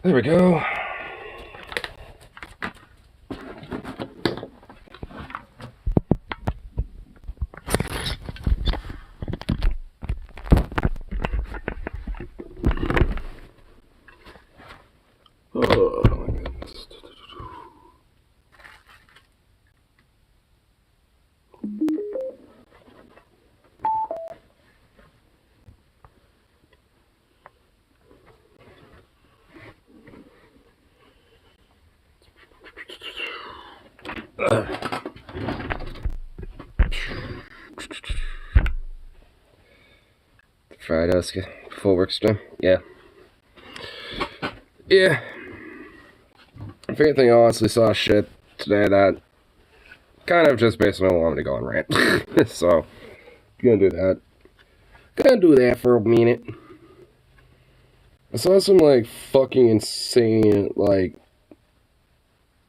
There we go. Oh my goodness. Friday, let's get full work stream. Yeah. Yeah. I think I honestly saw shit today that kind of just basically wanted to go on rant. So, gonna do that. Gonna do that for a minute. I saw some, like, fucking insane, like,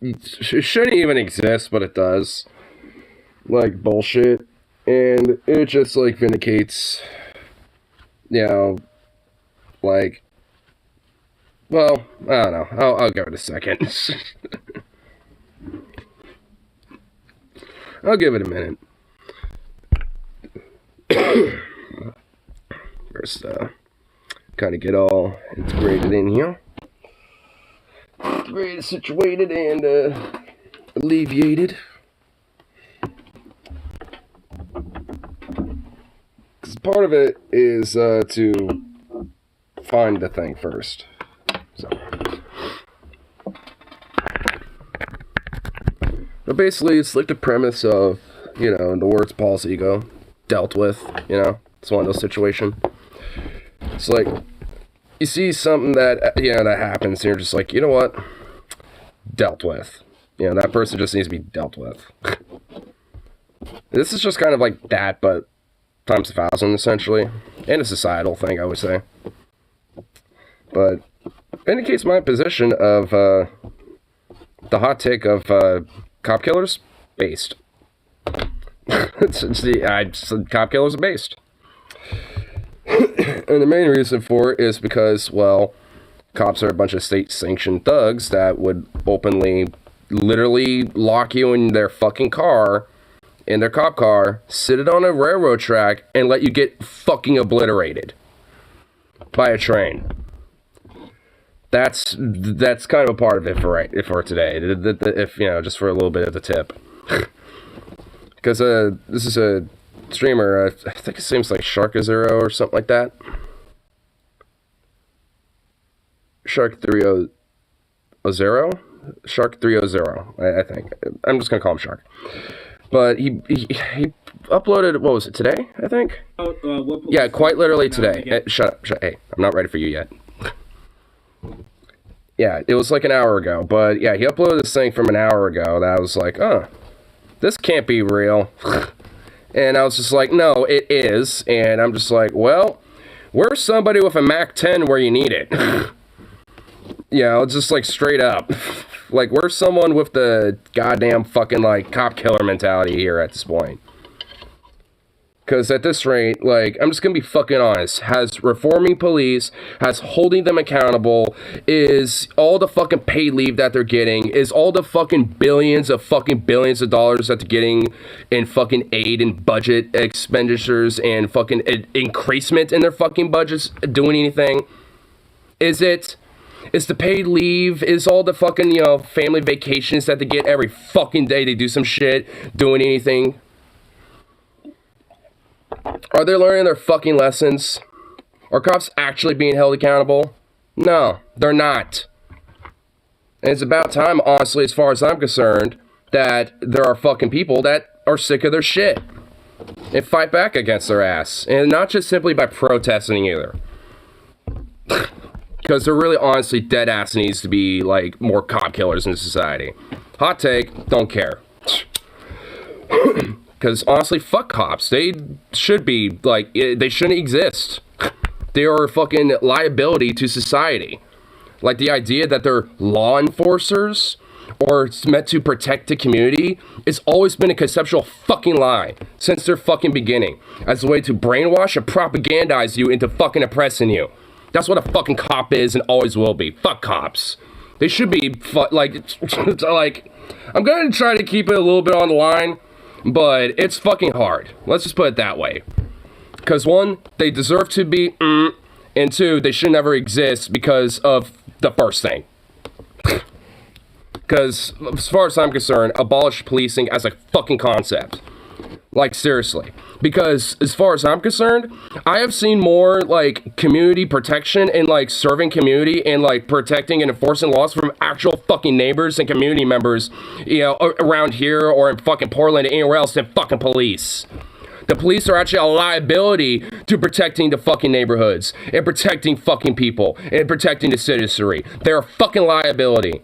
it shouldn't even exist, but it does. Like, bullshit. And it just, like, vindicates, you know, like, well, I don't know. I'll give it a second. I'll give it a minute. First, kind of get all integrated in here. Integrated, situated, and alleviated. Because part of it is to find the thing first. So. But basically, it's like the premise of, you know, the words Paul's ego dealt with, you know. It's one of those situations. It's like, you see something that, you know, that happens, and you're just like, you know what? Dealt with. You know, that person just needs to be dealt with. This is just kind of like that, but times 1,000, essentially. And a societal thing, I would say. But indicates my position of the hot take of cop killers based. Cop killers are based. And the main reason for it is because, well, cops are a bunch of state-sanctioned thugs that would openly, literally lock you in their fucking car, in their cop car, sit it on a railroad track, and let you get fucking obliterated by a train. That's kind of a part of it for today. If, you know, just for a little bit of the tip. Because this is a streamer, I think his name's like Shark0 or something like that. Shark300? Shark300, I think. I'm just gonna call him Shark. But he uploaded, what was it, today, I think? Yeah, quite literally today. Shut up, hey, I'm not ready for you yet. Yeah, it was like an hour ago, but yeah, he uploaded this thing from an hour ago that I was like, oh, this can't be real. And I was just like, no, it is. And I'm just like, well, where's somebody with a Mac 10 where you need it? You know, just like straight up. Like, where's someone with the goddamn fucking, like, cop killer mentality here at this point? Because at this rate, like, I'm just gonna be fucking honest, has reforming police, has holding them accountable, is all the fucking paid leave that they're getting, is all the fucking billions of dollars that they're getting in fucking aid and budget expenditures and fucking increasement in their fucking budgets doing anything? Is the paid leave, is all the fucking, you know, family vacations that they get every fucking day they do some shit doing anything? Are they learning their fucking lessons? Are cops actually being held accountable? No, they're not. And it's about time, honestly, as far as I'm concerned, that there are fucking people that are sick of their shit and fight back against their ass. And not just simply by protesting either. Because there really honestly dead ass needs to be, like, more cop killers in society. Hot take, don't care. Because honestly, fuck cops. They should be, like, they shouldn't exist. They are a fucking liability to society. Like, the idea that they're law enforcers or it's meant to protect the community, it's always been a conceptual fucking lie since their fucking beginning, as a way to brainwash and propagandize you into fucking oppressing you. That's what a fucking cop is and always will be. Fuck cops. They should be, like, I'm gonna try to keep it a little bit on the line, but it's fucking hard. Let's just put it that way. Because one, they deserve to be, and two, they should never exist because of the first thing. Because, as far as I'm concerned, abolish policing as a fucking concept. Like, seriously. Because, as far as I'm concerned, I have seen more, like, community protection and, like, serving community and, like, protecting and enforcing laws from actual fucking neighbors and community members, you know, around here or in fucking Portland or anywhere else than fucking police. The police are actually a liability to protecting the fucking neighborhoods and protecting fucking people and protecting the citizenry. They're a fucking liability.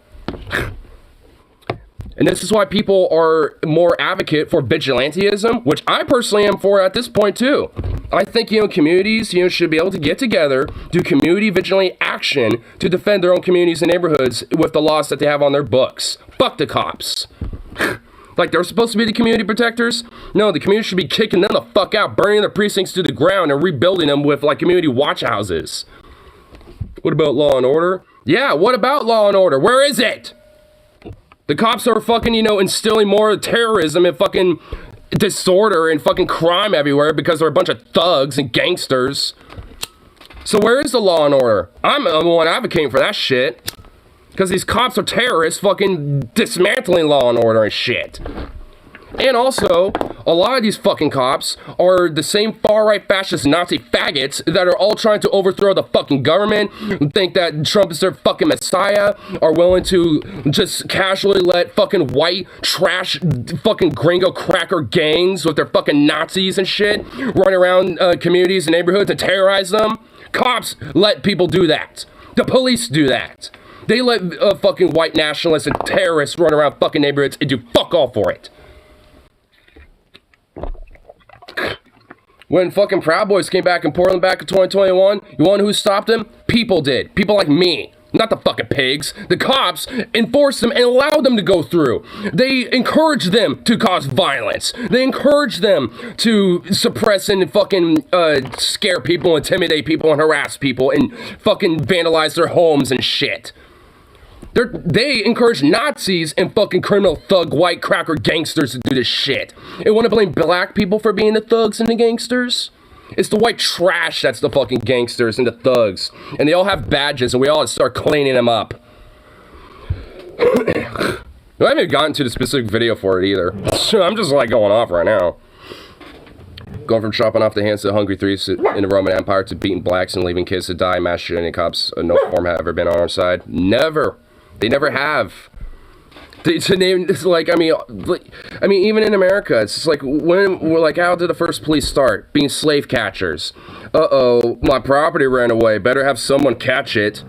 And this is why people are more advocate for vigilantism, which I personally am for at this point too. I think, you know, communities, you know, should be able to get together, do community vigilante action to defend their own communities and neighborhoods with the laws that they have on their books. Fuck the cops. Like, they're supposed to be the community protectors? No, the community should be kicking them the fuck out, burning their precincts to the ground and rebuilding them with, like, community watch houses. What about law and order? Yeah, what about law and order? Where is it? The cops are fucking, you know, instilling more terrorism and fucking disorder and fucking crime everywhere because they're a bunch of thugs and gangsters. So where is the law and order? I'm the one advocating for that shit. Because these cops are terrorists fucking dismantling law and order and shit. And also, a lot of these fucking cops are the same far-right fascist Nazi faggots that are all trying to overthrow the fucking government, think that Trump is their fucking messiah, are willing to just casually let fucking white trash fucking gringo cracker gangs with their fucking Nazis and shit run around communities and neighborhoods and terrorize them. Cops let people do that. The police do that. They let fucking white nationalists and terrorists run around fucking neighborhoods and do fuck all for it. When fucking Proud Boys came back in Portland back in 2021, you want who stopped them? People did. People like me. Not the fucking pigs. The cops enforced them and allowed them to go through. They encouraged them to cause violence. They encouraged them to suppress and fucking scare people, intimidate people, and harass people, and fucking vandalize their homes and shit. They encourage Nazis and fucking criminal thug white cracker gangsters to do this shit. And want to blame black people for being the thugs and the gangsters? It's the white trash that's the fucking gangsters and the thugs. And they all have badges and we all start cleaning them up. I haven't even gotten to the specific video for it either. I'm just like going off right now. Going from chopping off the hands of the hungry thieves in the Roman Empire to beating blacks and leaving kids to die, mass shooting cops, no form have ever been on our side. Never. They never have. To name, it's like, I mean, even in America, it's just like, when we're like, how did the first police start? Being slave catchers. Uh-oh, my property ran away. Better have someone catch it.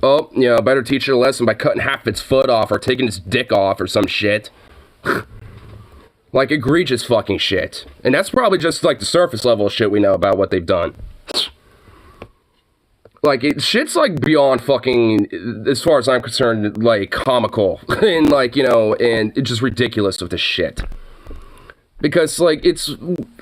Oh, you know, better teach it a lesson by cutting half its foot off or taking its dick off or some shit. Like, egregious fucking shit. And that's probably just, like, the surface level of shit we know about what they've done. Like, shit's, like, beyond fucking, as far as I'm concerned, like, comical. And, like, you know, and it's just ridiculous with this shit. Because, like, it's,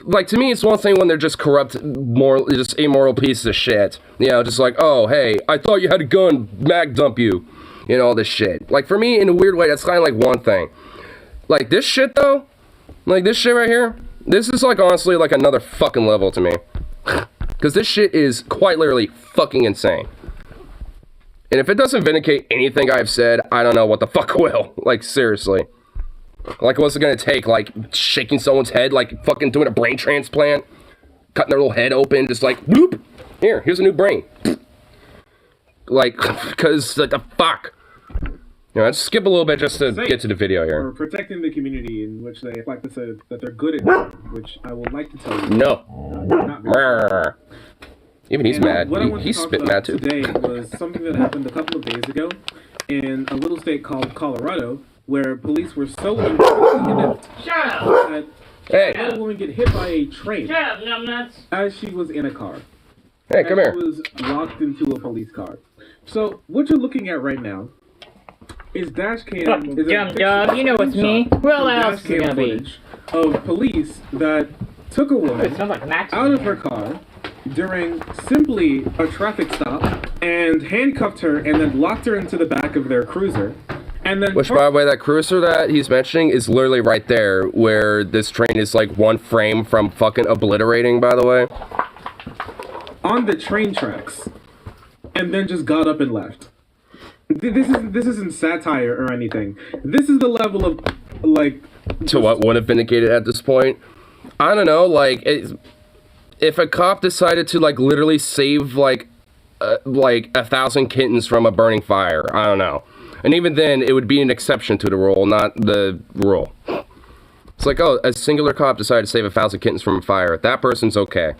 like, to me, it's one thing when they're just corrupt, just immoral pieces of shit. You know, just like, oh, hey, I thought you had a gun, mag dump you. You know, all this shit. Like, for me, in a weird way, that's kind of like one thing. Like, this shit, though, like, this shit right here, this is, like, honestly, like, another fucking level to me. Because this shit is quite literally fucking insane. And if it doesn't vindicate anything I've said, I don't know what the fuck will. Like, seriously. Like, what's it gonna take? Like, shaking someone's head? Like, fucking doing a brain transplant? Cutting their little head open? Just like, bloop! Here's a new brain. Like, because, like, the fuck? You know, let's skip a little bit just to get to the video here. Or protecting the community in which they like to say that they're good at, which I would like to tell you. No. Not even he's mad. He's spit mad too. Today was something that happened a couple of days ago in a little state called Colorado, where police were so inept that a woman get hit by a train as she was in a car. Hey, come here. She was locked into a police car. So what you're looking at right now is dash cam. Jump dog, you know it's me. Well, else gonna be of police that took a woman out of her car during simply a traffic stop and handcuffed her and then locked her into the back of their cruiser. And then Which, by the way, that cruiser that he's mentioning is literally right there where this train is like one frame from fucking obliterating, by the way. On the train tracks. And then just got up and left. This isn't satire or anything. This is the level of, like... To what would have vindicated at this point? I don't know, like, if a cop decided to, like, literally save, like 1,000 kittens from a burning fire, I don't know. And even then, it would be an exception to the rule, not the rule. It's like, oh, a singular cop decided to save 1,000 kittens from a fire. That person's okay.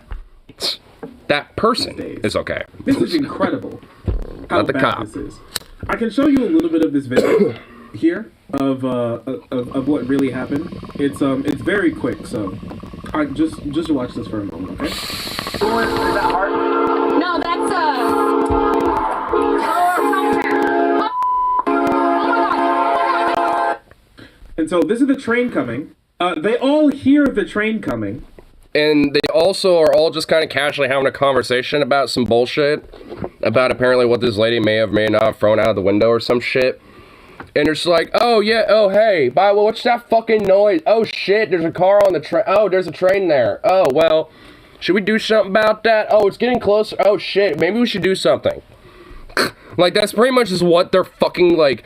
That person is okay. This is incredible. How Not the bad cop. this is. I can show you a little bit of this video here of what really happened. It's very quick, so I just watch this for a moment, okay? No, that's And so this is the train coming. They all hear the train coming. And they also are all just kind of casually having a conversation about some bullshit. About apparently what this lady may not have thrown out of the window or some shit. And they're just like, oh yeah, oh hey, what's that fucking noise? Oh shit, there's a car on the train. Oh, there's a train there. Oh, well, should we do something about that? Oh, it's getting closer. Oh shit, maybe we should do something. Like, that's pretty much just what their fucking, like,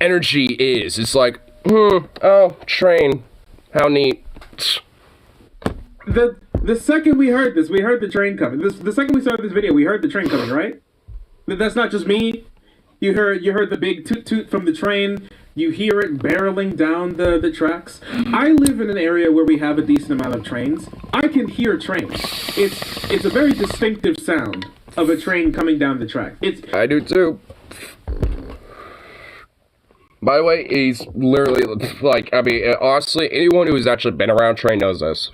energy is. It's like, oh, train. How neat. The second we heard this, we heard the train coming. The second we started this video, we heard the train coming, right? That's not just me. You heard the big toot toot from the train. You hear it barreling down the tracks. I live in an area where we have a decent amount of trains. I can hear trains. It's a very distinctive sound of a train coming down the track. I do too. By the way, he's literally, like, I mean, honestly, anyone who's actually been around train knows this.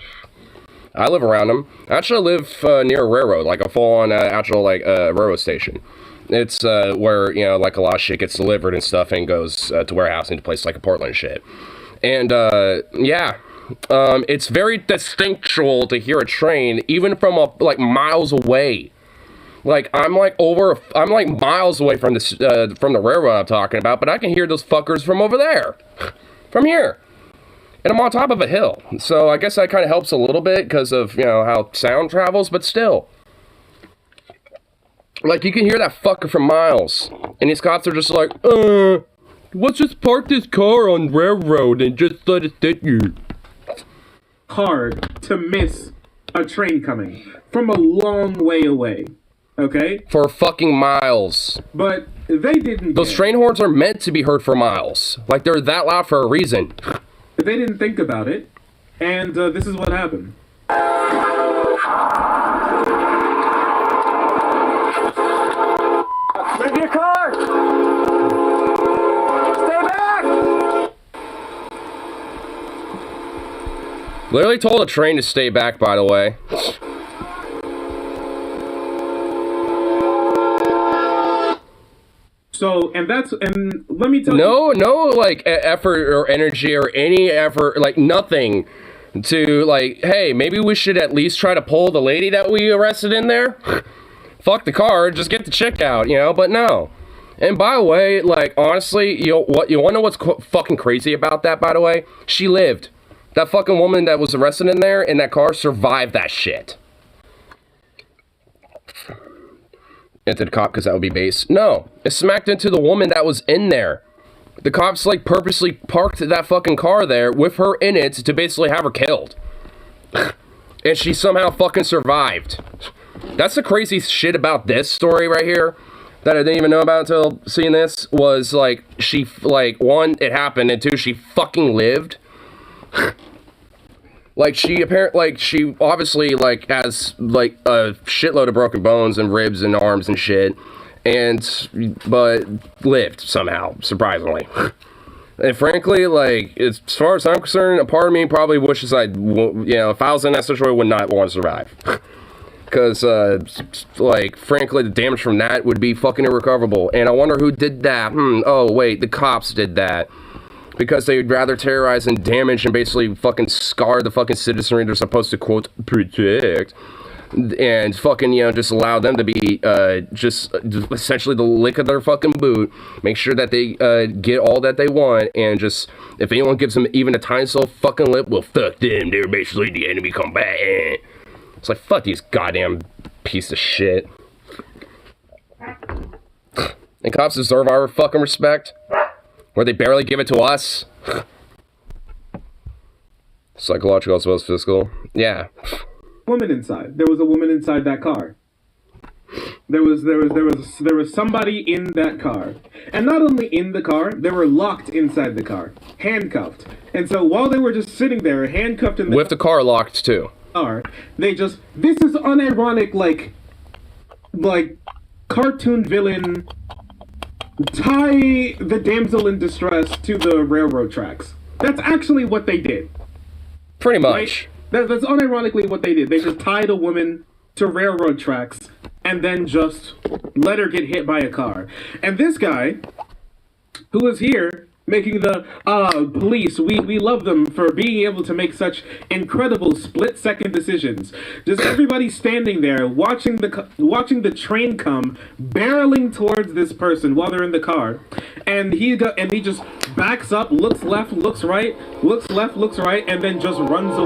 I live around them. I actually live near a railroad, like a full-on actual, like, railroad station. It's where, you know, like, a lot of shit gets delivered and stuff and goes to warehousing to places like Portland and shit. And, yeah. It's very distinctual to hear a train, even from, like, miles away. Like, I'm like miles away from the railroad I'm talking about, but I can hear those fuckers from over there. From here. And I'm on top of a hill. So I guess that kind of helps a little bit because of, you know, how sound travels, but still. Like, you can hear that fucker from miles. And these cops are just like, let's just park this car on railroad and just let it sit here. Hard to miss a train coming from a long way away. Okay? For fucking miles. But they didn't. Those train horns are meant to be heard for miles. Like, they're that loud for a reason. They didn't think about it. And this is what happened. Leave your car! Stay back! Literally told a train to stay back, by the way. So, and let me tell you. No, like, effort or energy or any effort, like, nothing to, like, hey, maybe we should at least try to pull the lady that we arrested in there. Fuck the car, just get the chick out, you know, but no. And by the way, like, honestly, you want to know what's fucking crazy about that, by the way? She lived. That fucking woman that was arrested in there, in that car, survived that shit. Into the cop, because that would be base. No, it smacked into the woman that was in there. The cops, like, purposely parked that fucking car there with her in it to basically have her killed. And she somehow fucking survived. That's the crazy shit about this story right here that I didn't even know about until seeing this, was, like, she, like, one, it happened, and two, she fucking lived. Like, she obviously, like, has, like, a shitload of broken bones and ribs and arms and shit, but lived somehow, surprisingly. And frankly, like, as far as I'm concerned, a part of me probably wishes you know, if I was in that situation, would not want to survive. Because, like, frankly, the damage from that would be fucking irrecoverable. And I wonder who did that. Oh, wait, the cops did that. Because they would rather terrorize and damage and basically fucking scar the fucking citizenry they're supposed to, quote, protect. and fucking, just allow them to be just essentially the lick of their fucking boot, make sure that they get all that they want, and just, if anyone gives them even a tiny little fucking lip, well, fuck them, they're basically the enemy combatant. It's like, fuck these goddamn piece of shit. And cops deserve our fucking respect, where they barely give it to us. Psychological as well as physical. Yeah. Woman inside. There was a woman inside that car. There was somebody in that car. And not only in the car, they were locked inside the car. Handcuffed. And so while they were just sitting there, handcuffed in the with the car locked too. Car, they just, this is unironic, like cartoon villain, tie the damsel in distress to the railroad tracks. That's actually what they did. Pretty much. Right? That's unironically what they did. They just tied a woman to railroad tracks and then just let her get hit by a car. And this guy, who is here making the police, we love them for being able to make such incredible split-second decisions. Just everybody standing there watching the train come, barreling towards this person while they're in the car, and he just backs up, looks left, looks right, looks left, looks right, and then just runs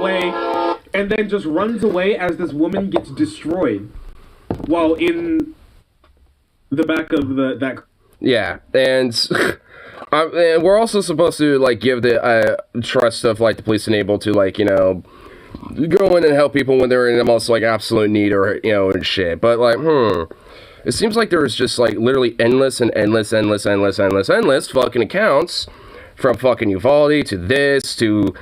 away as this woman gets destroyed while in the back of that. Yeah, and we're also supposed to, give the trust of, the police and able to, go in and help people when they're in the most, absolute need or, and shit. But, it seems like there's just, literally endless fucking accounts from fucking Uvalde to this to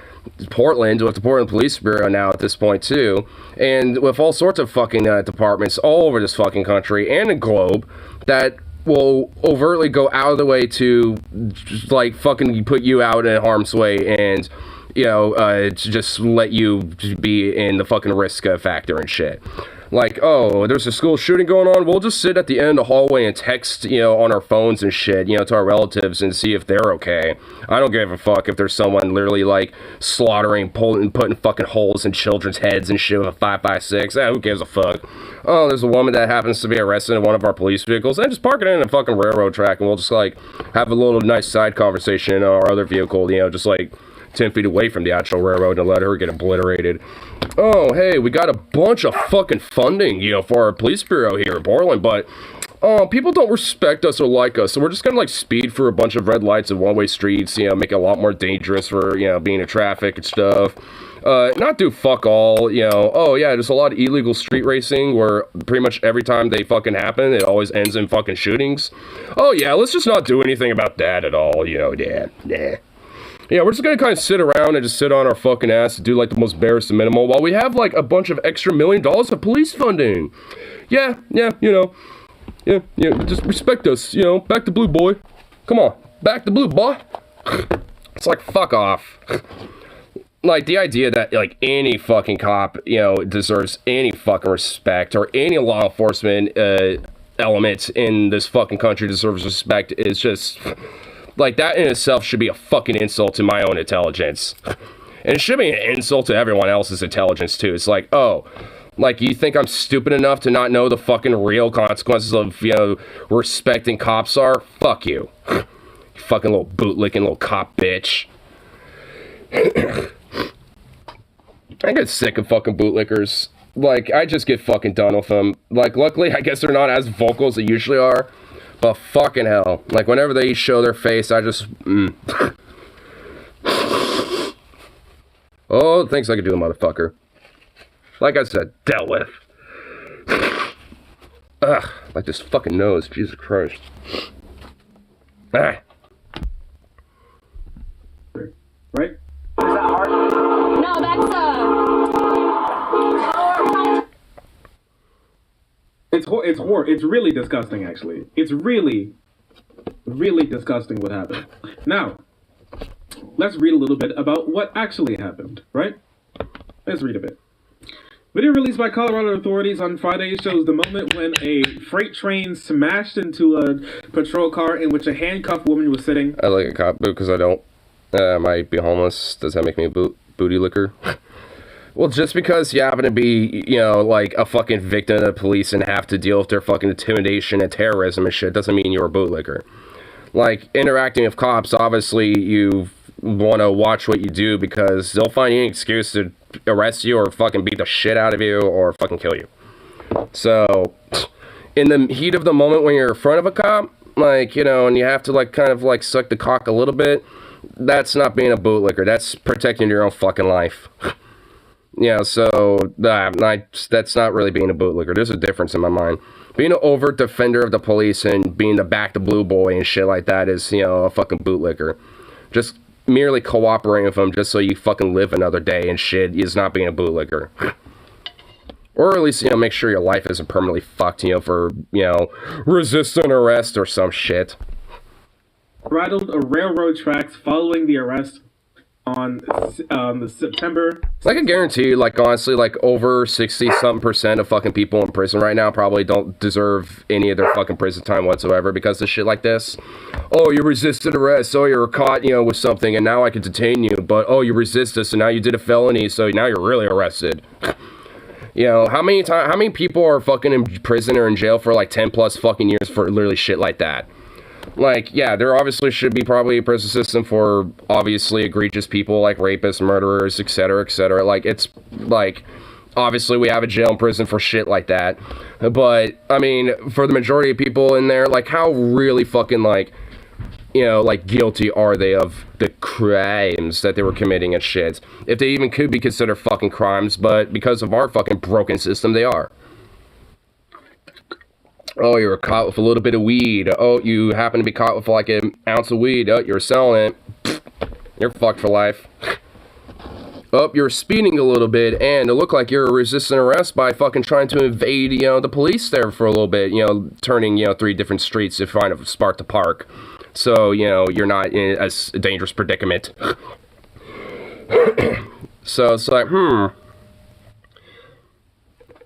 Portland, with the Portland Police Bureau now at this point, too. And with all sorts of fucking departments all over this fucking country and the globe that will overtly go out of the way to just, fucking put you out in harm's way and, to just let you be in the fucking risk factor and shit. Oh, there's a school shooting going on, we'll just sit at the end of the hallway and text, on our phones and shit, to our relatives and see if they're okay. I don't give a fuck if there's someone literally, slaughtering, putting fucking holes in children's heads and shit with a 5.56. Who gives a fuck? Oh, there's a woman that happens to be arrested in one of our police vehicles, and just park it in a fucking railroad track, and we'll just, have a little nice side conversation in our other vehicle, just, 10 feet away from the actual railroad and let her get obliterated. Oh, hey, we got a bunch of fucking funding, for our police bureau here in Portland, but people don't respect us or like us, so we're just gonna, speed through a bunch of red lights and one-way streets, make it a lot more dangerous for, being in traffic and stuff. Not do fuck all, oh yeah, there's a lot of illegal street racing where pretty much every time they fucking happen, it always ends in fucking shootings. Oh yeah, let's just not do anything about that at all, nah. Yeah, we're just gonna kind of sit around and just sit on our fucking ass and do the most barest and minimal while we have a bunch of extra $1 million of police funding. Yeah, just respect us, back to blue, boy. Come on, back to blue, boy. It's fuck off. The idea that, any fucking cop, deserves any fucking respect or any law enforcement element in this fucking country deserves respect is just... that in itself should be a fucking insult to my own intelligence. And it should be an insult to everyone else's intelligence, too. It's oh, you think I'm stupid enough to not know the fucking real consequences of, respecting cops are? Fuck you. You fucking little bootlicking little cop bitch. I get sick of fucking bootlickers. I just get fucking done with them. Luckily, I guess they're not as vocal as they usually are. But fucking hell. Whenever they show their face, I just... Oh, thanks I could do the motherfucker. Like I said, dealt with. Ugh, this fucking nose. Jesus Christ. Ah. Right? No, It's really disgusting, actually. It's really, really disgusting what happened. Now, let's read a little bit about what actually happened, right? Let's read a bit. Video released by Colorado authorities on Friday shows the moment when a freight train smashed into a patrol car in which a handcuffed woman was sitting. I like a cop boot because I don't. I might be homeless. Does that make me a booty licker? Well, just because you happen to be, like a fucking victim of the police and have to deal with their fucking intimidation and terrorism and shit doesn't mean you're a bootlicker. Like, interacting with cops, obviously you want to watch what you do because they'll find any excuse to arrest you or fucking beat the shit out of you or fucking kill you. So, in the heat of the moment when you're in front of a cop, like, and you have to, like, kind of, like, suck the cock a little bit, that's not being a bootlicker. That's protecting your own fucking life. So that's not really being a bootlicker. There's a difference in my mind. Being an overt defender of the police and being the back the blue boy and shit like that is, a fucking bootlicker. Just merely cooperating with them just so you fucking live another day and shit is not being a bootlicker. Or at least, make sure your life isn't permanently fucked, for, resisting arrest or some shit. Rattled a railroad tracks following the arrest on the September. I can guarantee you, like, honestly, like, over 60-something% of fucking people in prison right now probably don't deserve any of their fucking prison time whatsoever because of shit like this. Oh, you resisted arrest. Oh, you were caught, with something, and now I can detain you. But, oh, you resist this, and now you did a felony, so now you're really arrested. How many people are fucking in prison or in jail for, like, 10+ fucking years for literally shit like that? Like, yeah, there obviously should be probably a prison system for obviously egregious people like rapists, murderers, etc., etc. Like, it's, like, obviously we have a jail and prison for shit like that. But, I mean, for the majority of people in there, like, how really fucking, like, like, guilty are they of the crimes that they were committing and shit? If they even could be considered fucking crimes, but because of our fucking broken system, they are. Oh, you were caught with a little bit of weed. Oh, you happen to be caught with like an ounce of weed. Oh, you're selling it. You're fucked for life. Oh, you're speeding a little bit, and it looked like you're resisting arrest by fucking trying to invade, the police there for a little bit, turning, 3 different streets to find a spot to park. So, you're not in a dangerous predicament. So it's like,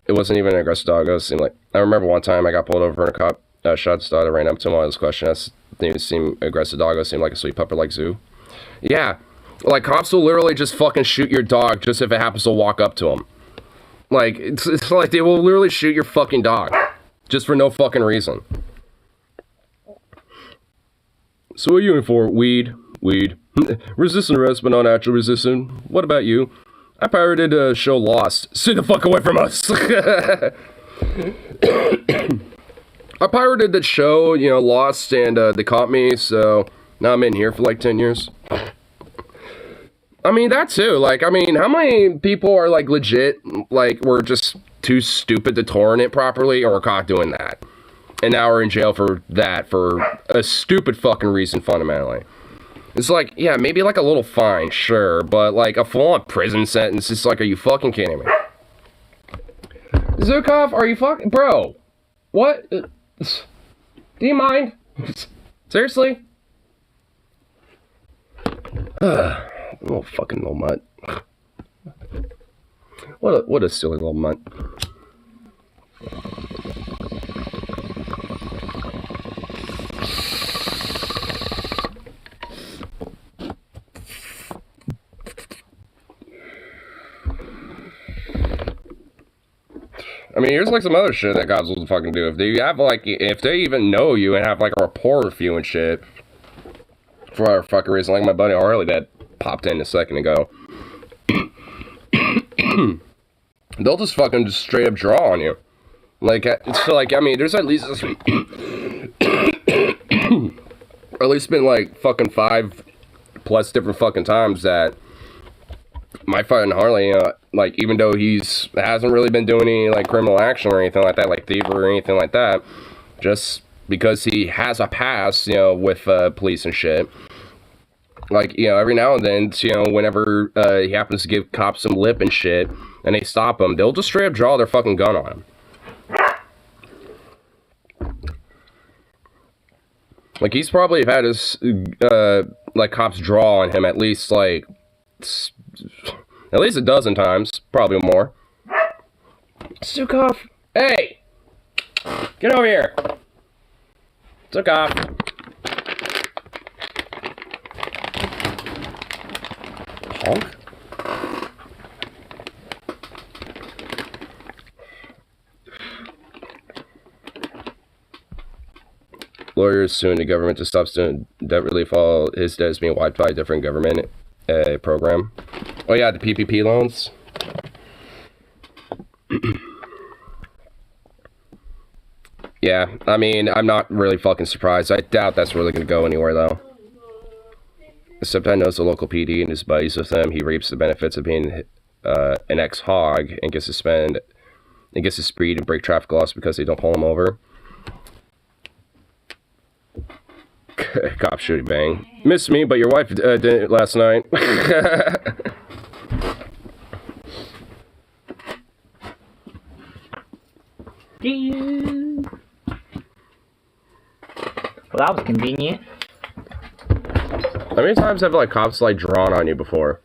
It wasn't even an aggressive dog. It seemed like, I remember one time I got pulled over and a cop shot the dog that ran up to him on his question. That didn't seem aggressive dog. It seemed like a sweet puppy like zoo. Yeah. Like, cops will literally just fucking shoot your dog just if it happens to walk up to him. Like, it's like they will literally shoot your fucking dog. Just for no fucking reason. So what are you in for? Weed. Resistant arrest, but not actually resistant. What about you? I pirated a show Lost. Stay the fuck away from us! I pirated the show, Lost, and they caught me, so now I'm in here for like 10 years. I mean, that too. Like, I mean, how many people are like legit, like, were just too stupid to torrent it properly or were caught doing that? And now we're in jail for that, for a stupid fucking reason, fundamentally. It's like, yeah, maybe like a little fine, sure, but like a full-on prison sentence, it's like, are you fucking kidding me? Zukov, are you fucking... Bro, what? Do you mind? Seriously? Little fucking little mutt. What a silly little mutt. I mean, here's like some other shit that cops will fucking do. If they even know you and have like a rapport with you and shit, for whatever fucking reason, like my buddy Harley that popped in a second ago, they'll just fucking straight up draw on you. Like, it's like, I mean, there's at least been like fucking 5+ different fucking times that my fucking Harley, like, even though hasn't really been doing any, like, criminal action or anything like that, like thievery or anything like that, just because he has a past, with police and shit, like, every now and then, whenever he happens to give cops some lip and shit, and they stop him, they'll just straight up draw their fucking gun on him. Like, he's probably had his, like, cops draw on him at least a dozen times, probably more. Sukov, hey! Get over here! Sukov! Honk? Lawyers suing the government to stop student debt relief while his debt is being wiped by a different government program. Oh yeah, the PPP loans. Yeah, I mean, I'm not really fucking surprised. I doubt that's really going to go anywhere, though. Except I knows the local PD and his buddies with him. He reaps the benefits of being an ex-hog and gets to spend... and gets to speed and break traffic laws because they don't pull him over. Cop shooting bang. Missed me, but your wife did last night. Well, that was convenient. How many times have like cops like drawn on you before?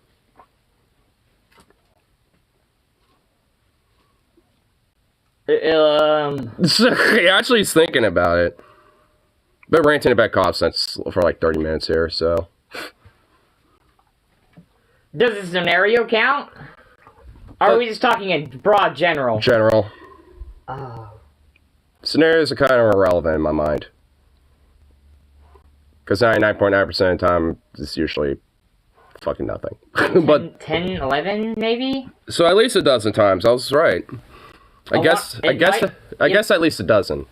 He actually is thinking about it. Been ranting about cops since for like 30 minutes here, so. Does the scenario count? Or are we just talking in broad general? General. Oh. Scenarios are kind of irrelevant in my mind. Because 99.9% of the time, it's usually fucking nothing. 10, 11, maybe? So at least a dozen times, I was right. I guess at least a dozen.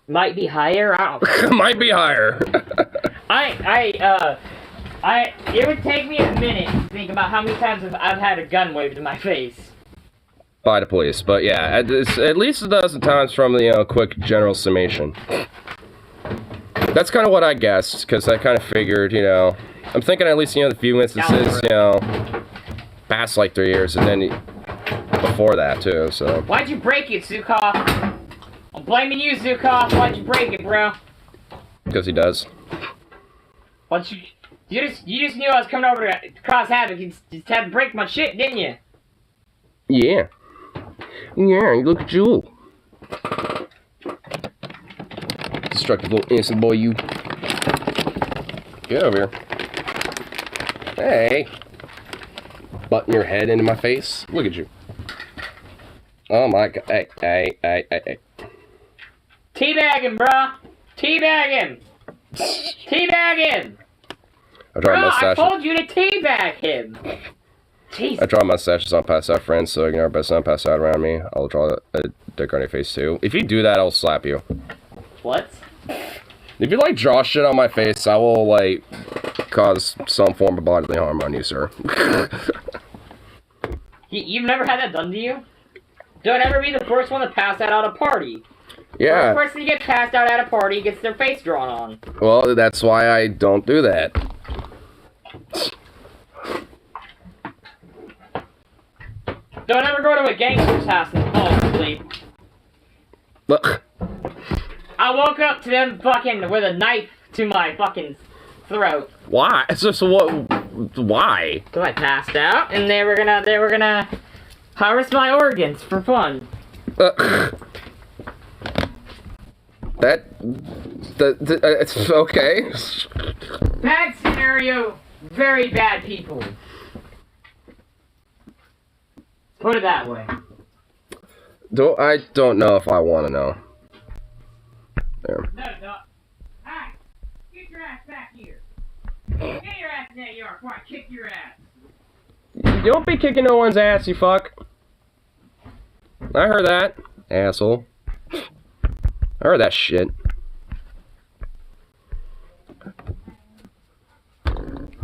Might be higher. I don't. Might be higher. It would take me a minute to think about how many times I've had a gun waved in my face. By the police, but yeah, at least a dozen times from the quick general summation. That's kind of what I guessed, because I kind of figured, I'm thinking at least, the few instances, past like 3 years, and then before that too, so. Why'd you break it, Zukov? I'm blaming you, Zukov. Why'd you break it, bro? Because he does. You just knew I was coming over to cause havoc. You just had to break my shit, didn't you? Yeah. Yeah, look at you. Destructive little innocent boy, you. Get over here. Hey. Button your head into my face. Look at you. Oh my god. Hey. Teabag him, bro. Teabag him. Teabag him. I told you to teabag him. Jesus. I draw mustaches on pass out friends, so ignore best not pass out around me. I'll draw a dick on your face too. If you do that, I'll slap you. What? If you draw shit on my face, I will cause some form of bodily harm on you, sir. You've never had that done to you? Don't ever be the first one to pass out at a party. Yeah. The first person to get passed out at a party gets their face drawn on. Well, that's why I don't do that. Don't ever go to a gangster's house and fall asleep. Look. I woke up to them fucking with a knife to my fucking throat. Why? So what? Why? Because I passed out and they were gonna harvest my organs for fun. It's okay. Bad scenario, very bad people. Put it that way. I don't know if I want to know. There. No. Hi, get your ass back here. Get your ass in that yard before I kick your ass. You don't be kicking no one's ass, you fuck. I heard that, asshole. I heard that shit.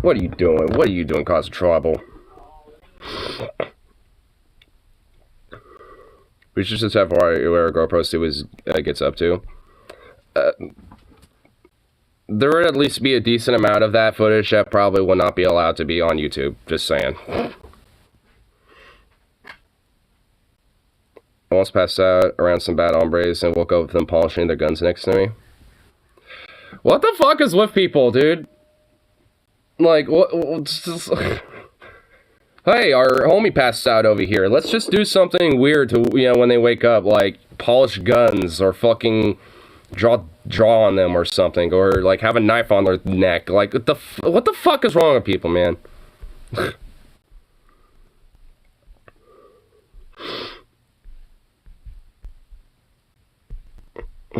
What are you doing? What are you doing causing trouble? We should just have where GoPro see what gets up to. There would at least be a decent amount of that footage that probably will not be allowed to be on YouTube. Just saying. I almost passed out around some bad hombres and woke up with them polishing their guns next to me. What the fuck is with people, dude? Like, what? Hey, our homie passed out over here. Let's just do something weird to, when they wake up, like polish guns or fucking draw on them or something, or like have a knife on their neck. Like, what the fuck is wrong with people, man?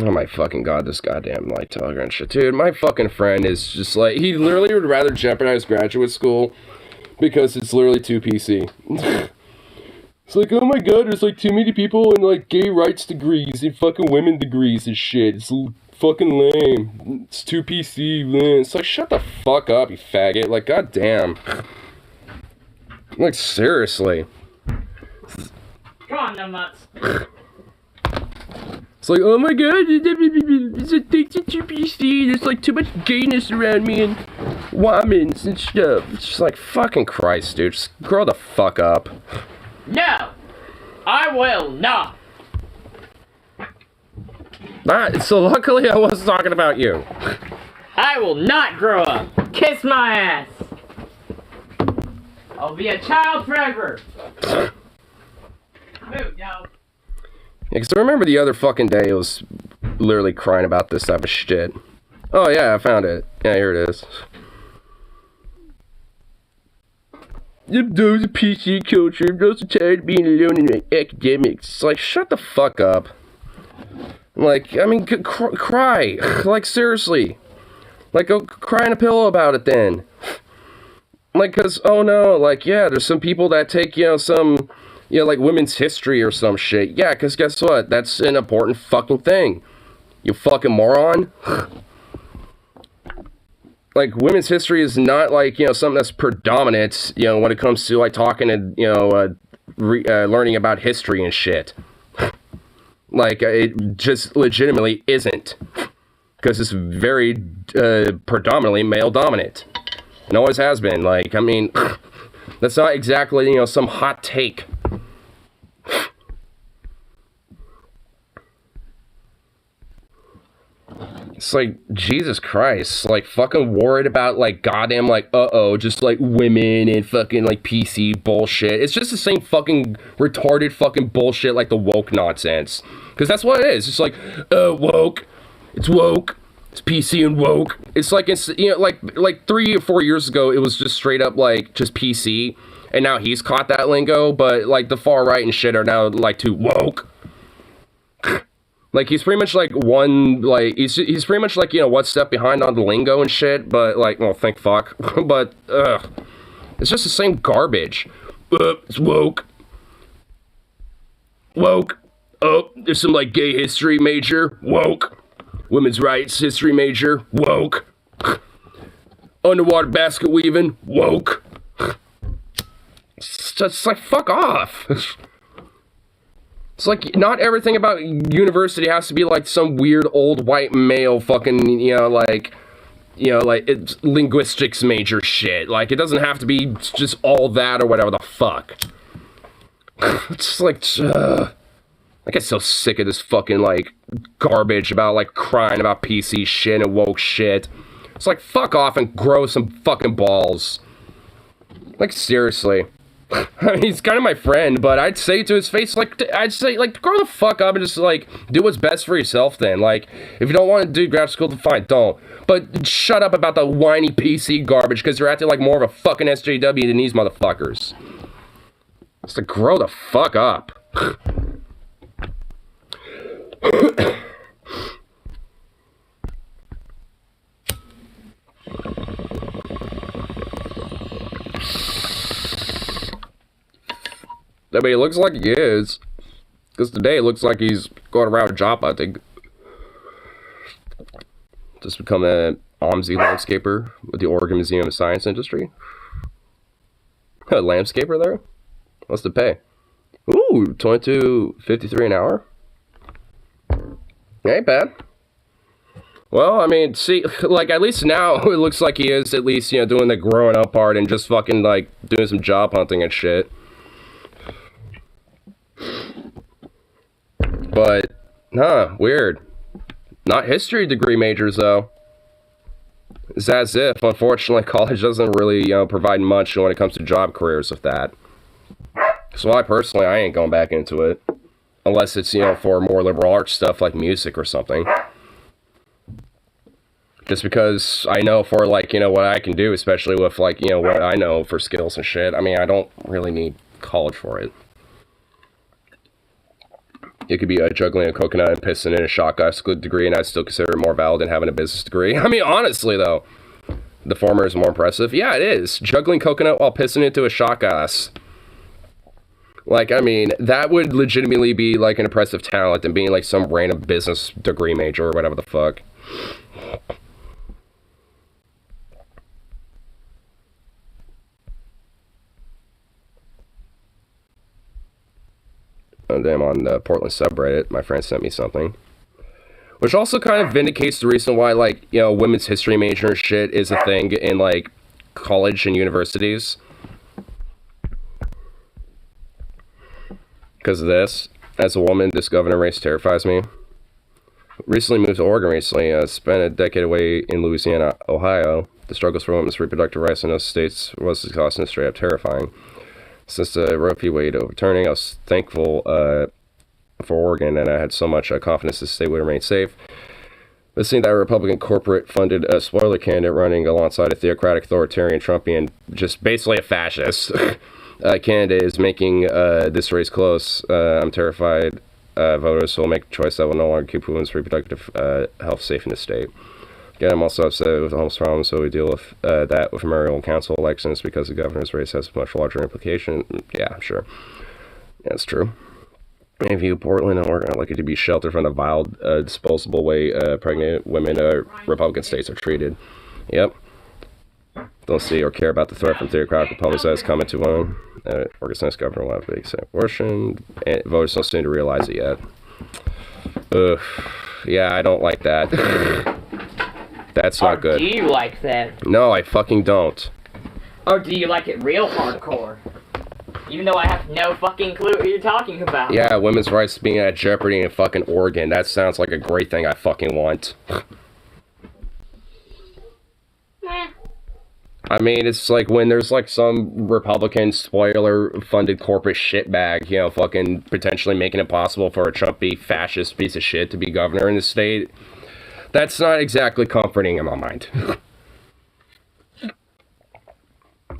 Oh my fucking god, this goddamn like Telegram shit. Dude, my fucking friend is just like, he literally would rather jeopardize graduate school because it's literally too PC. It's like, oh my god, there's like too many people in like gay rights degrees and fucking women degrees and shit. It's fucking lame. It's too PC, man. It's like, shut the fuck up, you faggot. Like, goddamn. Like, seriously. Come on, numbnuts. It's like, oh my god, it's too PC. There's like too much gayness around me and womans and stuff. It's just like, fucking Christ, dude. Just grow the fuck up. No! I will not! So luckily I wasn't talking about you. I will not grow up! Kiss my ass! I'll be a child forever! Move, yo! Yeah, because I remember the other fucking day it was literally crying about this type of shit. Oh yeah, I found it. Yeah, here it is. I'm those PC culture. I'm also tired of being alone in my academics. It's like, shut the fuck up. Like, I mean, cry. Like, seriously. Like, go cry in a pillow about it then. Like, cause, oh no, like, yeah, there's some people that take, you know, some, you know, like, women's history or some shit. Yeah, cause guess what? That's an important fucking thing. You fucking moron. Like, women's history is not, like, you know, something that's predominant, you know, when it comes to, like, talking and, you know, learning about history and shit. Like, it just legitimately isn't. Because it's very predominantly male-dominant. And always has been. Like, I mean, that's not exactly, you know, some hot take. It's like, Jesus Christ, like, fucking worried about, like, goddamn, like, just, like, women and fucking, like, PC bullshit. It's just the same fucking retarded fucking bullshit, like, the woke nonsense. Because that's what it is. It's like, woke. It's woke. It's PC and woke. It's like, it's, you know, like 3 or 4 years ago, it was just straight up, like, just PC. And now he's caught that lingo, but, like, the far right and shit are now, like, too woke. Like, he's pretty much, like, one, like, he's pretty much, like, you know, one step behind on the lingo and shit, but, like, well, thank fuck. But, it's just the same garbage. It's woke. Woke. Oh, there's some, like, gay history major. Woke. Women's rights history major. Woke. Underwater basket weaving. Woke. It's just, like, fuck off. It's like, not everything about university has to be like some weird old white male fucking, you know, like, it's linguistics major shit. Like, it doesn't have to be just all that or whatever the fuck. It's like, I get so sick of this fucking, like, garbage about, like, crying about PC shit and woke shit. It's like, fuck off and grow some fucking balls. Like, seriously. I mean, he's kind of my friend, but I'd say to his face, like, I'd say, like, grow the fuck up and just, like, do what's best for yourself then. Like, if you don't want to do grad school, then fine, don't. But shut up about the whiny PC garbage, because you're acting like more of a fucking SJW than these motherfuckers. Just to grow the fuck up. I mean, it looks like he is. Because today it looks like he's going around job hunting. Just become an OMSI landscaper with the Oregon Museum of Science Industry. A landscaper there? What's the pay? Ooh, $22.53 an hour. Ain't bad. Well, I mean, see, like, at least now it looks like he is at least, you know, doing the growing up part and just fucking, like, doing some job hunting and shit. But, weird. Not history degree majors, though. It's as if, unfortunately, college doesn't really, you know, provide much when it comes to job careers with that. So I ain't going back into it. Unless it's, you know, for more liberal arts stuff like music or something. Just because I know for, like, you know, what I can do, especially with, like, you know, what I know for skills and shit. I mean, I don't really need college for it. it could be juggling a coconut and pissing in a shot glass degree, and I'd still consider it more valid than having a business degree. I mean, honestly, though, the former is more impressive. Yeah, it is. Juggling coconut while pissing into a shot glass. Like, I mean, that would legitimately be, like, an impressive talent than being, like, some random business degree major or whatever the fuck. And then on the Portland subreddit, my friend sent me something. Which also kind of vindicates the reason why, like, you know, women's history major and shit is a thing in, like, college and universities. Because of this, as a woman, this governor race terrifies me. Recently moved to Oregon recently, spent a decade away in Louisiana, Ohio. The struggles for women's reproductive rights in those states was exhausting and straight up terrifying. Since the Roe v. Wade overturning, I was thankful for Oregon, and I had so much confidence the state would remain safe. But seeing that a Republican corporate-funded spoiler candidate running alongside a theocratic authoritarian Trumpian, just basically a fascist, candidate is making this race close. I'm terrified voters will make a choice that will no longer keep women's reproductive health safe in the state. Again, I'm also upset with the homeless problem, so we deal with that with mayoral and council elections because the governor's race has a much larger implication. Yeah, sure. That's true. In view, Portland and Oregon are likely to be sheltered from the vile, disposable way pregnant women Republican states are treated. Yep. Don't see or care about the threat from theocratic republics that is coming to women. Oregon's governor will have to accept abortion, and voters don't seem to realize it yet. Ugh. Yeah, I don't like that. That's not good. Do you like that? No, I fucking don't. Or do you like it real hardcore? Even though I have no fucking clue what you're talking about. Yeah, women's rights being at jeopardy in fucking Oregon. That sounds like a great thing I fucking want. I mean, it's like when there's like some Republican spoiler-funded corporate shitbag, you know, fucking potentially making it possible for a Trumpy fascist piece of shit to be governor in the state. That's not exactly comforting in my mind.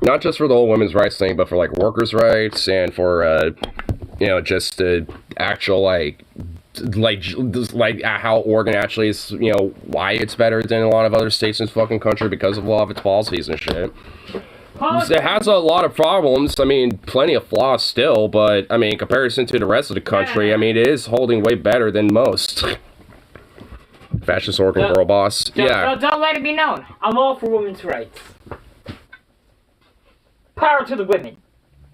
Not just for the whole women's rights thing, but for like workers' rights and for, you know, just the actual like how Oregon actually is, you know, why it's better than a lot of other states in this fucking country because of a lot of its policies and shit. It has a lot of problems. I mean, plenty of flaws still, but I mean, in comparison to the rest of the country, I mean, it is holding way better than most. Fascist Oregon girl boss. Yeah. Don't let it be known. I'm all for women's rights. Power to the women.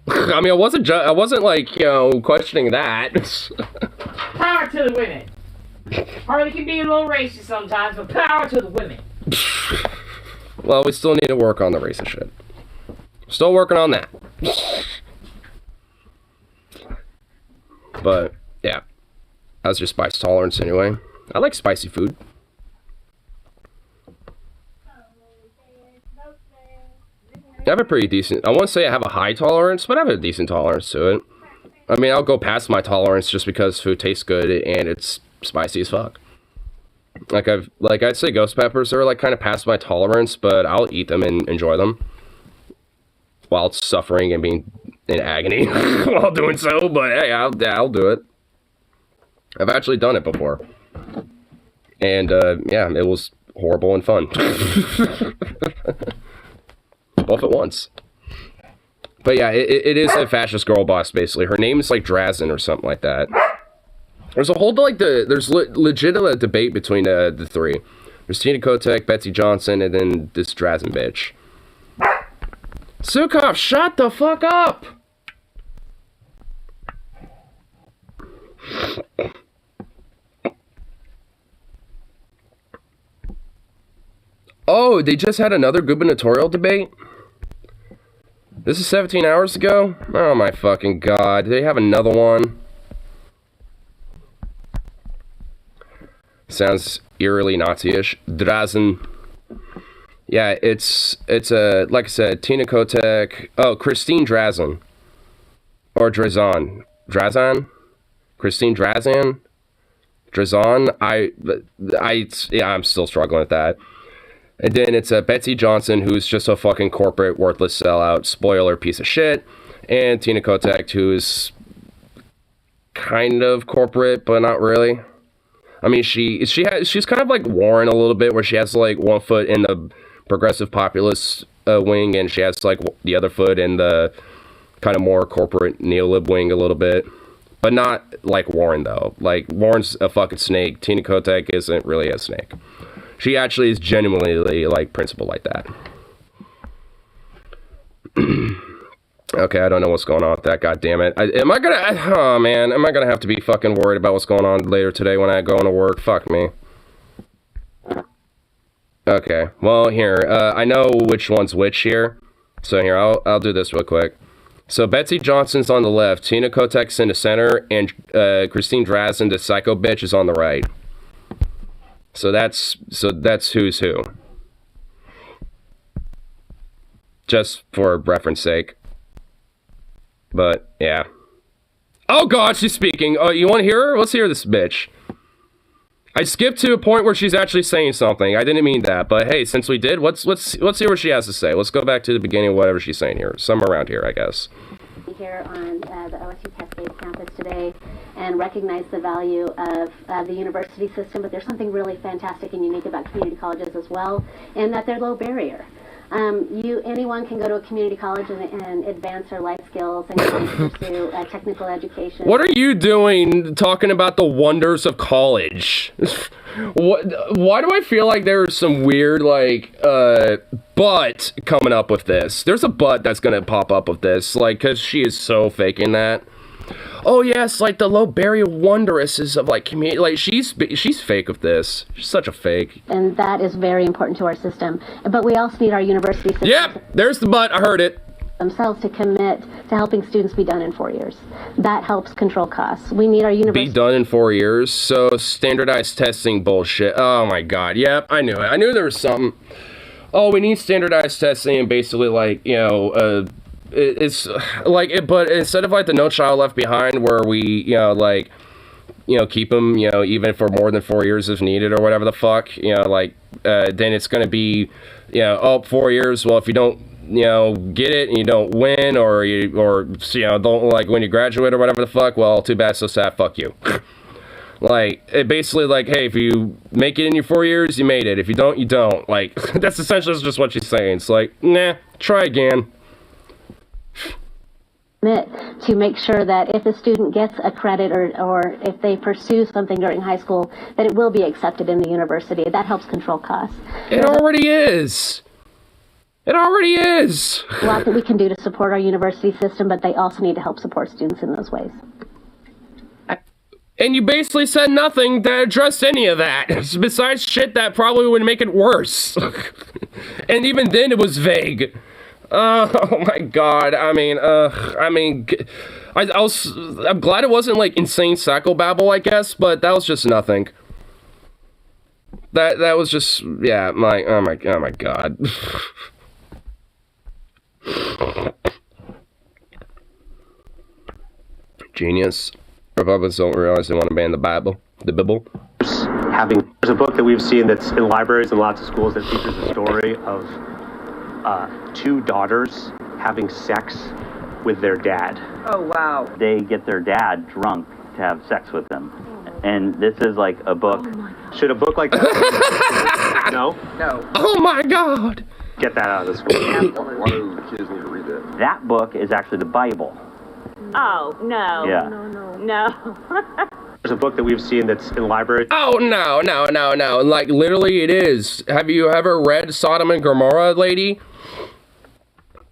I mean, I wasn't like, you know, questioning that. Power to the women. Harley can be a little racist sometimes, but power to the women. Well, we still need to work on the racist shit. Still working on that. But, yeah. How's your spice tolerance anyway? I like spicy food. I have a pretty decent, I won't say I have a high tolerance, but I have a decent tolerance to it. I mean, I'll go past my tolerance just because food tastes good and it's spicy as fuck. Like I'd say ghost peppers are like kind of past my tolerance, but I'll eat them and enjoy them while suffering and being in agony while doing so, but hey, I'll do it. I've actually done it before. And, yeah, it was horrible and fun. Both at once. But yeah, it is a fascist girl boss, basically. Her name is like Drazen or something like that. There's a whole, like, there's legitimate debate between the three. There's Tina Kotek, Betsy Johnson, and then this Drazen bitch. Sukov, shut the fuck up! Oh, they just had another gubernatorial debate? This is 17 hours ago? Oh my fucking god. Did they have another one? Sounds eerily Nazi-ish. Drazen. Yeah, it's like I said, Tina Kotek. Oh, Christine Drazen. Or Drazan. Drazan? Christine Drazan? Drazan? Yeah, I'm still struggling with that. And then it's Betsy Johnson, who's just a fucking corporate, worthless sellout, spoiler piece of shit. And Tina Kotek, who's kind of corporate, but not really. I mean, she's kind of like Warren a little bit, where she has like one foot in the progressive populist wing, and she has like the other foot in the kind of more corporate neolib wing a little bit. But not like Warren, though. Like, Warren's a fucking snake. Tina Kotek isn't really a snake. She actually is genuinely, like, principled like that. Okay, I don't know what's going on with that, god damn it. Am I gonna have to be fucking worried about what's going on later today when I go into work? Fuck me. Okay, well, here, I know which one's which here. So here, I'll do this real quick. So Betsy Johnson's on the left, Tina Kotek's in the center, and Christine Drazen, the psycho bitch, is on the right. So that's who's who. Just for reference sake. But, yeah. Oh god, she's speaking. Oh, you want to hear her? Let's hear this bitch. I skipped to a point where she's actually saying something. I didn't mean that, but hey, since we did, let's hear what she has to say. Let's go back to the beginning of whatever she's saying here. Somewhere around here, I guess. Here on the OSU Cascade campus today and recognize the value of the university system, but there's something really fantastic and unique about community colleges as well, and that they're low barrier. Anyone can go to a community college and advance their life skills and pursue technical education. What are you doing talking about the wonders of college? Why do I feel like there's some weird, like, butt coming up with this? There's a butt that's gonna pop up with this, like, because she is so faking that. Oh yes, like the low barrier wondresses of like community. Like she's fake with this. She's such a fake. And that is very important to our system. But we also need our university system. Yep, there's the butt. I heard it. Themselves to commit to helping students be done in 4 years. That helps control costs. We need our university. Be done in 4 years. So standardized testing bullshit. Oh my god. Yep, I knew it. I knew there was something. Oh, we need standardized testing and basically like it's like it, but instead of like the No Child Left Behind where we keep them even for more than 4 years if needed or whatever the fuck then it's gonna be 4 years. Well, if you don't get it and you don't win or don't like when you graduate or whatever the fuck, well, too bad, so sad, fuck you. Like, it basically like, hey, if you make it in your 4 years, you made it. If you don't, you don't. Like, that's essentially just what she's saying. It's like, nah, try again. To make sure that if a student gets a credit or if they pursue something during high school, that it will be accepted in the university. That helps control costs. It already is. It already is. A lot that we can do to support our university system, but they also need to help support students in those ways. And you basically said nothing that addressed any of that, besides shit that probably would make it worse. And even then it was vague. Oh my god, I'm glad it wasn't like insane psychobabble, I guess, but that was just nothing. That was just, yeah, oh my god. Genius. Republicans don't realize they want to ban the Bible. There's a book that we've seen that's in libraries and lots of schools that features a story of two daughters having sex with their dad. Oh, wow. They get their dad drunk to have sex with them. And this is like a book. Should a book like that? No? No. Oh my god! Get that out of the school. Why do the kids need to read that? That book is actually the Bible. Oh, no. Yeah. No. There's a book that we've seen that's in libraries. Oh, no. Like, literally it is. Have you ever read Sodom and Gomorrah, lady?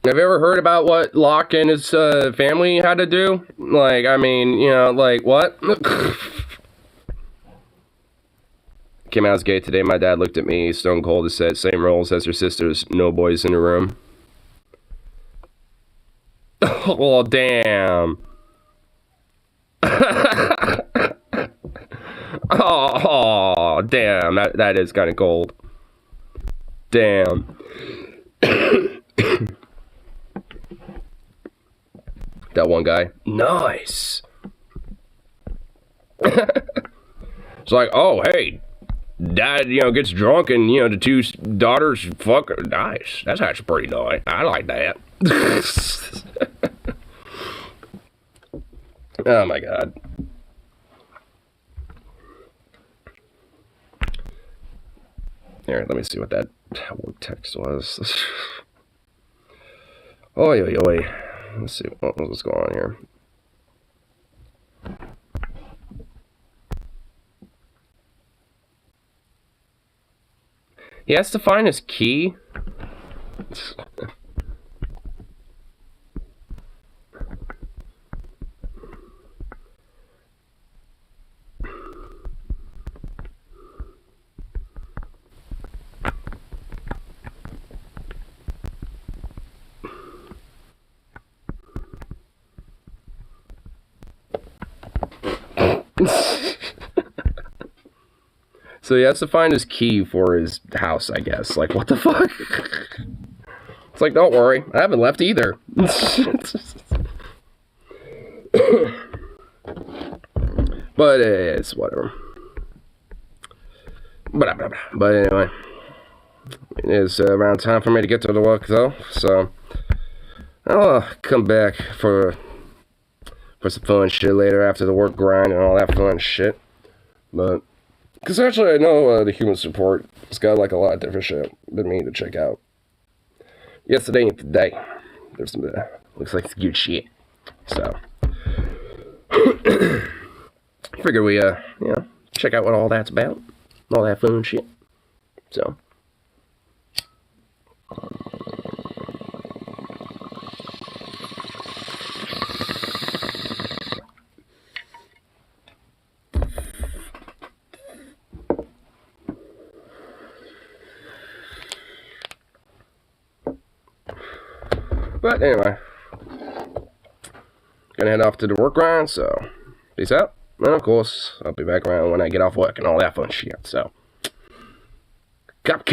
Have you ever heard about what Locke and his family had to do? Like, I mean, like, what? Came out as gay today. My dad looked at me, stone cold, and said, same roles as her sisters, no boys in the room. Oh, damn. Oh, damn. That is kind of cold. Damn. That one guy. Nice. It's like, oh, hey, dad, gets drunk and, the two daughters fuck. Nice. That's actually pretty nice. I like that. Oh my god. Here, let me see what that work text was. Oi, oi, oi. Let's see what's going on here. He has to find his key. So he has to find his key for his house, I guess. Like, what the fuck? It's like, don't worry, I haven't left either. But it's whatever. But anyway, it is around time for me to get to the work, though. So I'll come back for some fun shit later after the work grind and all that fun shit. But because actually, I know the human support has got like a lot of different shit been meaning to check out. Yesterday and today, there's some looks like some good shit. So figure we you know, check out what all that's about, all that fun shit. So. But anyway, gonna head off to the work grind, so peace out. And of course, I'll be back around when I get off work and all that fun shit, so. Cop.